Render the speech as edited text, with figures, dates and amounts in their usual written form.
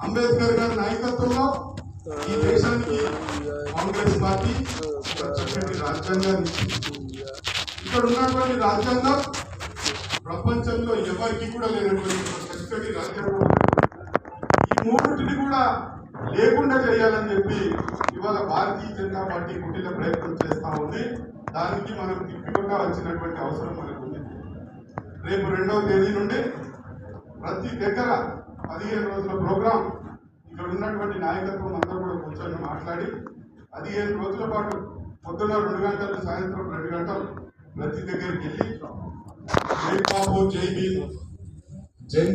అంబేద్కర్ గారి నాయకత్వంలో ఈ దేశానికి కాంగ్రెస్ పార్టీ చక్కటి రాజ్యాంగాన్ని ఇక్కడ ఉన్నటువంటి రాజ్యాంగం ప్రపంచంలో ఎవరికి కూడా లేనటువంటి చక్కటి రాజ్యాంగం. ఈ మూడింటిని కూడా లేకుండా చేయాలని చెప్పి ఇవాళ భారతీయ జనతా పార్టీ కుటీల ప్రయత్నం చేస్తా ఉంది. దానికి మనం తిప్పికొట్ట వచ్చినటువంటి అవసరం మనకు ఉంది. రేపు 2వ తేదీ నుండి ప్రతి దగ్గర 15 రోజుల ప్రోగ్రాం ఇక్కడ ఉన్నటువంటి నాయకత్వం అంతా కూడా కూర్చొని మాట్లాడి 15 రోజుల పాటు పొద్దున్న 2 గంటలు సాయంత్రం 2 గంటలు ప్రతి దగ్గరికి వెళ్ళి జై బాబు జై భీమ్ జై